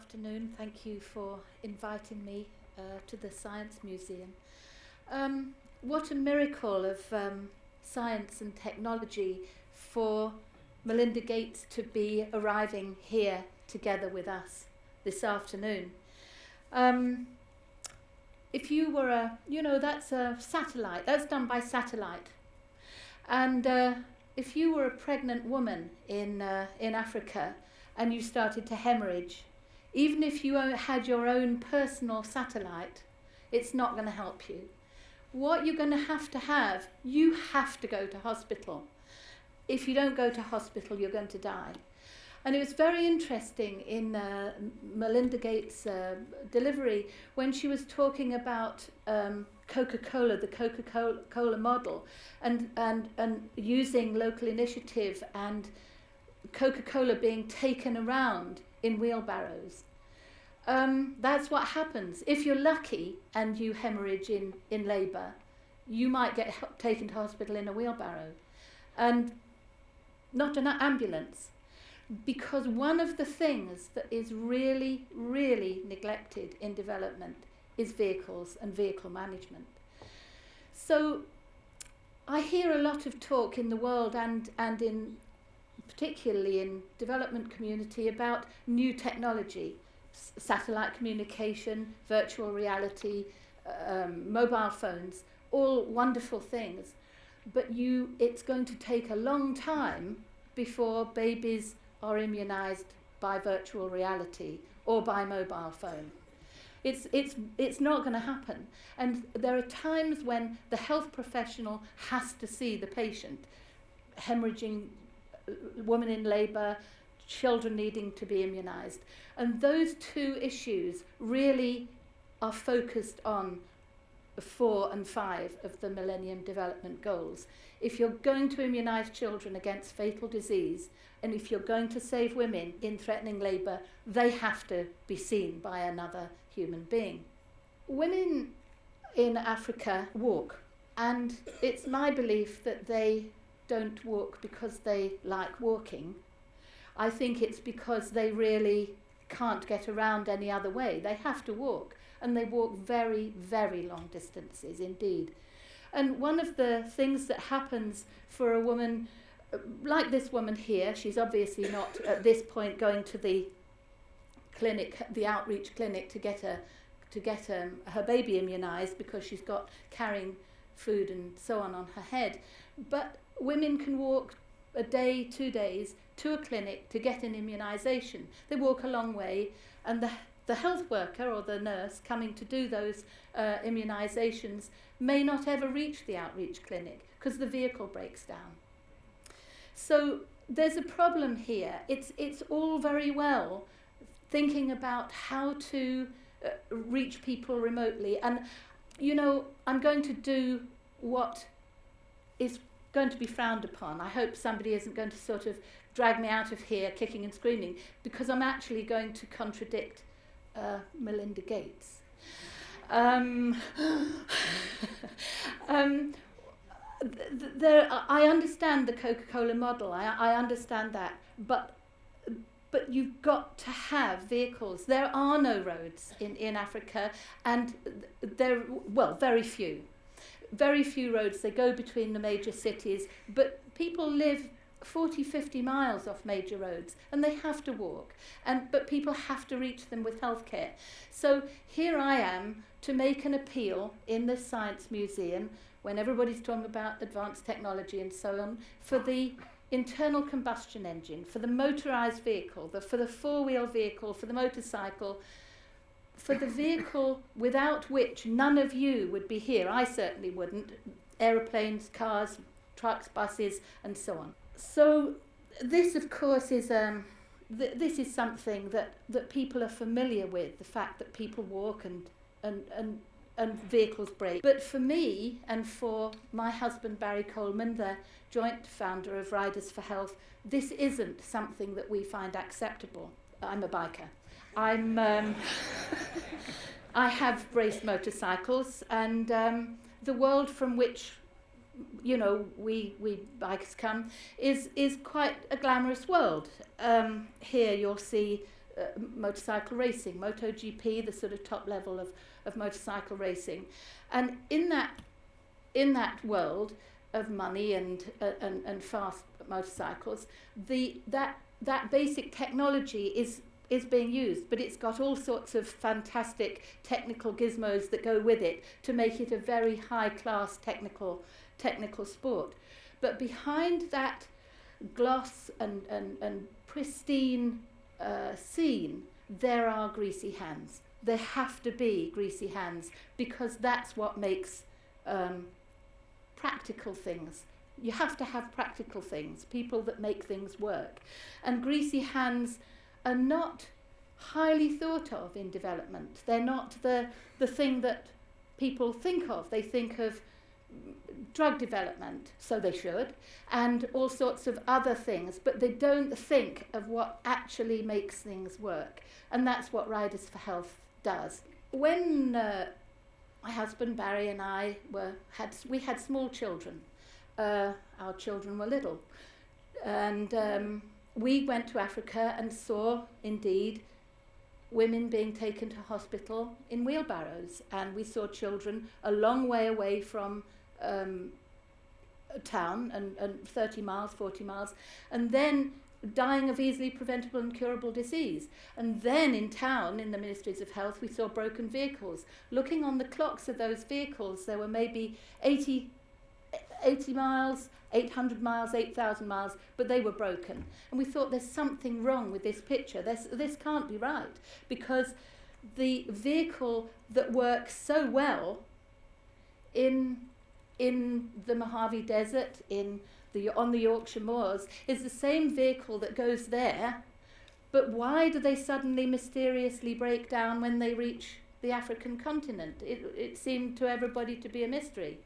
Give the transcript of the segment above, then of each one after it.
afternoon. Thank you for inviting me to the Science Museum. What a miracle of science and technology for Melinda Gates to be arriving here together with us this afternoon. If you were that's a satellite, that's done by satellite. And if you were a pregnant woman in Africa and you started to hemorrhage, even if you had your own personal satellite, it's not going to help you. What you're going to have, you have to go to hospital. If you don't go to hospital, you're going to die. And it was very interesting in Melinda Gates' delivery when she was talking about Coca-Cola, the Coca-Cola model, and using local initiative and Coca-Cola being taken around in wheelbarrows. That's what happens. If you're lucky and you hemorrhage in labour, you might get taken to hospital in a wheelbarrow, and not an ambulance. Because one of the things that is really, really neglected in development is vehicles and vehicle management. So I hear a lot of talk in the world and in particularly in development community about new technology, satellite communication, virtual reality, mobile phones, all wonderful things. But it's going to take a long time before babies are immunised by virtual reality or by mobile phone. It's not going to happen. And there are times when the health professional has to see the patient, hemorrhaging woman in labour, children needing to be immunised. And those two issues really are focused on 4 and 5 of the Millennium Development Goals. If you're going to immunise children against fatal disease, and if you're going to save women in threatening labour, they have to be seen by another human being. Women in Africa walk, and it's my belief that they don't walk because they like walking. I think it's because they really can't get around any other way. They have to walk, and they walk very, very long distances indeed. And one of the things that happens for a woman like this woman here, she's obviously not at this point going to the clinic, the outreach clinic, to get her baby immunised because she's got carrying food and so on her head. But women can walk a day, 2 days to a clinic to get an immunisation. They walk a long way, and the health worker or the nurse coming to do those immunisations may not ever reach the outreach clinic because the vehicle breaks down. So there's a problem here. It's all very well thinking about how to reach people remotely. And, I'm going to do what is going to be frowned upon. I hope somebody isn't going to sort of drag me out of here kicking and screaming, because I'm actually going to contradict Melinda Gates. I understand the Coca-Cola model. I understand that, but you've got to have vehicles. There are no roads in Africa, and very few. Very few roads. They go between the major cities, but people live 40, 50 miles off major roads, and they have to walk. But people have to reach them with healthcare. So here I am to make an appeal in the Science Museum, when everybody's talking about advanced technology and so on, for the internal combustion engine, for the motorised vehicle, for the four-wheel vehicle, for the motorcycle, for the vehicle without which none of you would be here. I certainly wouldn't. Aeroplanes, cars, trucks, buses, and so on. So this, of course, is this is something that people are familiar with, the fact that people walk and vehicles break. But for me and for my husband Barry Coleman, the joint founder of Riders for Health, this isn't something that we find acceptable. I'm a biker. I have raced motorcycles, and the world from which we bikers come is quite a glamorous world. Here you'll see motorcycle racing, MotoGP, the sort of top level of motorcycle racing. And in that world of money and fast motorcycles, that basic technology is being used, but it's got all sorts of fantastic technical gizmos that go with it to make it a very high-class technical sport. But behind that gloss and pristine scene, there are greasy hands. There have to be greasy hands, because that's what makes practical things. You have to have practical things, people that make things work. And greasy hands are not highly thought of in development. They're not the thing that people think of. They think of drug development, so they should, and all sorts of other things, but they don't think of what actually makes things work. And that's what Riders for Health does. When my husband Barry and I we had small children. Our children were little, and we went to Africa and saw, indeed, women being taken to hospital in wheelbarrows, and we saw children a long way away from a town, and 30 miles, 40 miles, and then dying of easily preventable and curable disease. And then in town, in the Ministries of Health, we saw broken vehicles. Looking on the clocks of those vehicles, there were maybe 80 miles, 800 miles, 8,000 miles, but they were broken. And we thought, there's something wrong with this picture. This can't be right, because the vehicle that works so well in the Mojave Desert, on the Yorkshire moors, is the same vehicle that goes there, but why do they suddenly mysteriously break down when they reach the African continent? It seemed to everybody to be a mystery.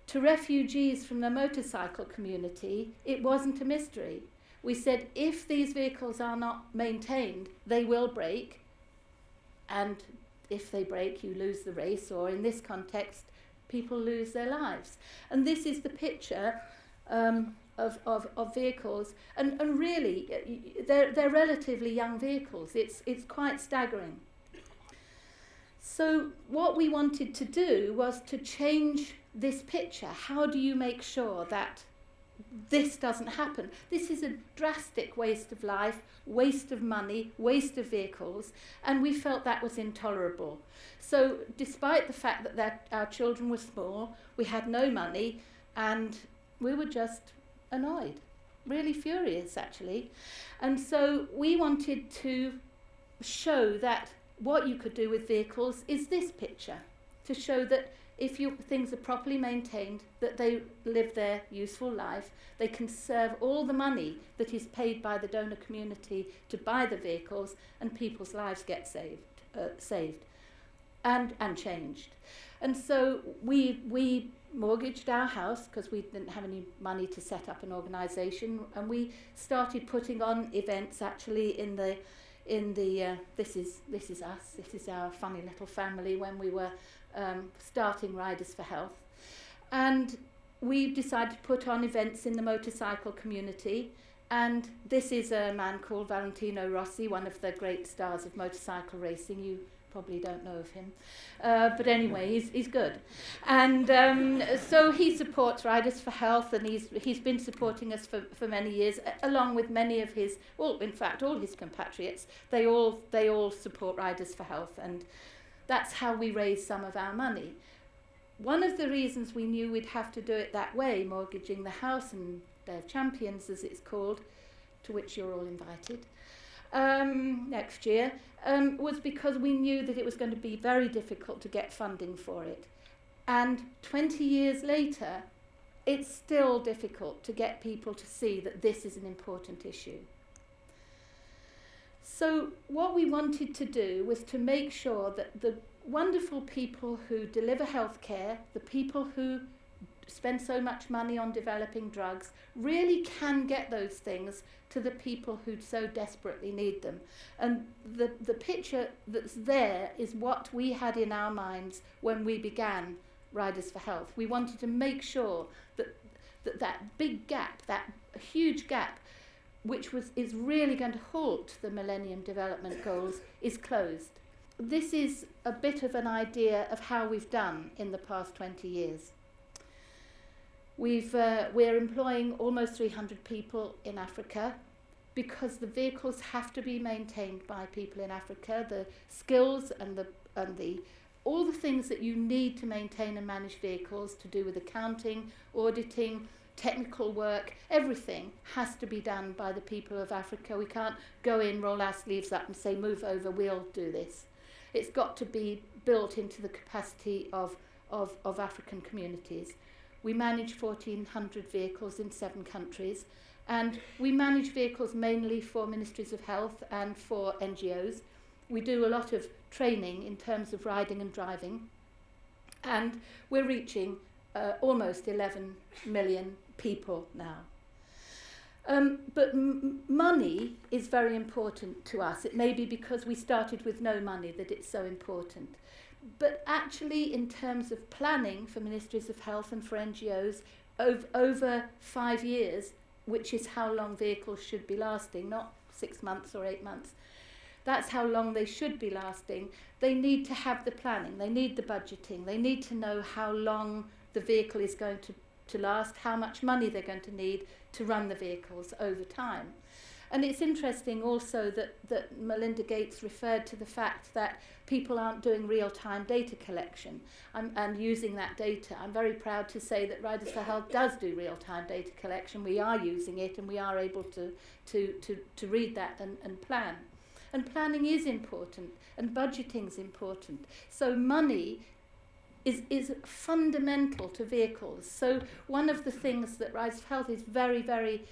To refugees from the motorcycle community, it wasn't a mystery. We said, if these vehicles are not maintained, they will break, and if they break, you lose the race, or in this context, people lose their lives. And this is the picture of vehicles, and really, they're relatively young vehicles. It's quite staggering. So what we wanted to do was to change this picture. How do you make sure that this doesn't happen? This is a drastic waste of life, waste of money, waste of vehicles, and we felt that was intolerable. So despite the fact that our children were small, we had no money, and we were just annoyed, really furious actually. And so we wanted to show that what you could do with vehicles is this picture, to show that if things are properly maintained, that they live their useful life, they can serve all the money that is paid by the donor community to buy the vehicles, and people's lives get saved and changed. And so we mortgaged our house because we didn't have any money to set up an organisation, and we started putting on events actually in the this is us, this is our funny little family when we were starting Riders for Health. And we decided to put on events in the motorcycle community, and this is a man called Valentino Rossi, one of the great stars of motorcycle racing. You probably don't know of him, but anyway, he's good. And so he supports Riders for Health, and he's been supporting us for many years, along with many of his, well, in fact, all his compatriots. They all support Riders for Health, and that's how we raise some of our money. One of the reasons we knew we'd have to do it that way, mortgaging the house and Day of Champions, as it's called, to which you're all invited, next year, was because we knew that it was going to be very difficult to get funding for it. And 20 years later, it's still difficult to get people to see that this is an important issue. So what we wanted to do was to make sure that the wonderful people who deliver healthcare, the people who spend so much money on developing drugs, really can get those things to the people who so desperately need them. And the picture that's there is what we had in our minds when we began Riders for Health. We wanted to make sure that big gap, that huge gap is really going to halt the Millennium Development Goals, is closed. This is a bit of an idea of how we've done in the past 20 years. We're employing almost 300 people in Africa because the vehicles have to be maintained by people in Africa. The skills and all the things that you need to maintain and manage vehicles, to do with accounting, auditing, technical work, everything has to be done by the people of Africa. We can't go in, roll our sleeves up and say, move over, we'll do this. It's got to be built into the capacity of African communities. We manage 1,400 vehicles in 7 countries, and we manage vehicles mainly for ministries of health and for NGOs. We do a lot of training in terms of riding and driving, and we're reaching almost 11 million people now. But money is very important to us. It may be because we started with no money that it's so important. But actually, in terms of planning for ministries of health and for NGOs, over 5 years, which is how long vehicles should be lasting, not 6 months or 8 months, that's how long they should be lasting. They need to have the planning, they need the budgeting, they need to know how long the vehicle is going to last, how much money they're going to need to run the vehicles over time. And it's interesting also that Melinda Gates referred to the fact that people aren't doing real-time data collection and using that data. I'm very proud to say that Riders for Health does do real-time data collection. We are using it and we are able to read that and plan. And planning is important and budgeting is important. So money is fundamental to vehicles. So one of the things that Riders for Health is very, very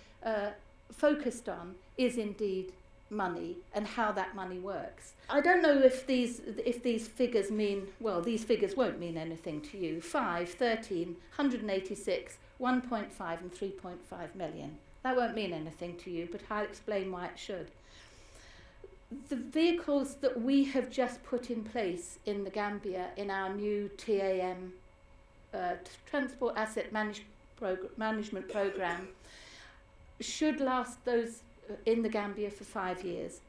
focused on is indeed money and how that money works. I don't know if these figures mean, well, these figures won't mean anything to you. 5, 13, 186, 1.5 and 3.5 million. That won't mean anything to you, but I'll explain why it should. The vehicles that we have just put in place in the Gambia in our new TAM, Transport Asset Management Programme, should last those in the Gambia for 5 years.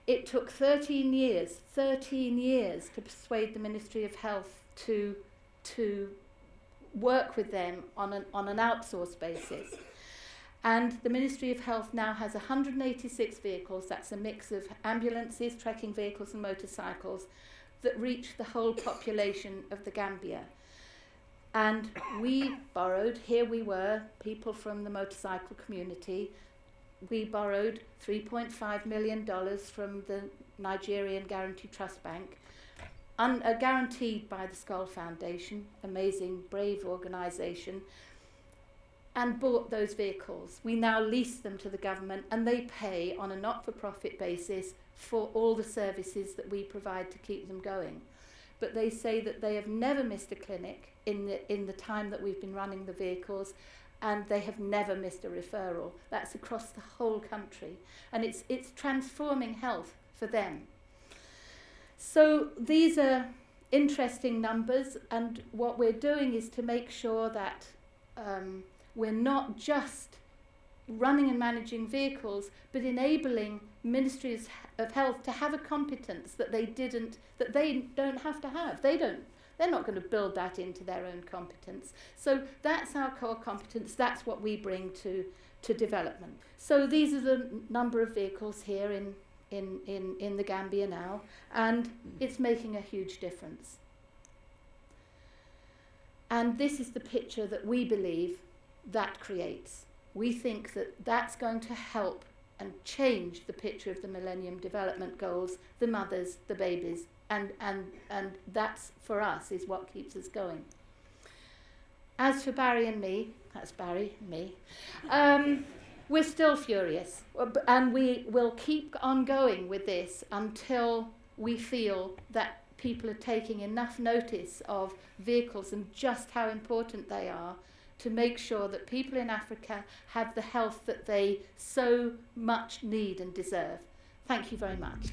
It took 13 years to persuade the Ministry of Health to work with them on an outsourced basis. And the Ministry of Health now has 186 vehicles, that's a mix of ambulances, trekking vehicles and motorcycles, that reach the whole population of the Gambia. And we borrowed, here we were, people from the motorcycle community, we borrowed $3.5 million from the Nigerian Guarantee Trust Bank, guaranteed by the Skull Foundation, amazing, brave organisation, and bought those vehicles. We now lease them to the government and they pay on a not-for-profit basis for all the services that we provide to keep them going. But they say that they have never missed a clinic in the time that we've been running the vehicles, and they have never missed a referral. That's across the whole country. And it's transforming health for them. So these are interesting numbers, and what we're doing is to make sure that we're not just running and managing vehicles, but enabling ministries of health to have a competence that they don't have to have. They're not going to build that into their own competence. So that's our core competence. That's what we bring to development. So these are the number of vehicles here in the Gambia now, and it's making a huge difference. And this is the picture that we believe that creates. We think that that's going to help and change the picture of the Millennium Development Goals, the mothers, the babies, and that's, for us, is what keeps us going. As for Barry and me, that's Barry and me, we're still furious, and we will keep on going with this until we feel that people are taking enough notice of vehicles and just how important they are to make sure that people in Africa have the health that they so much need and deserve. Thank you very much.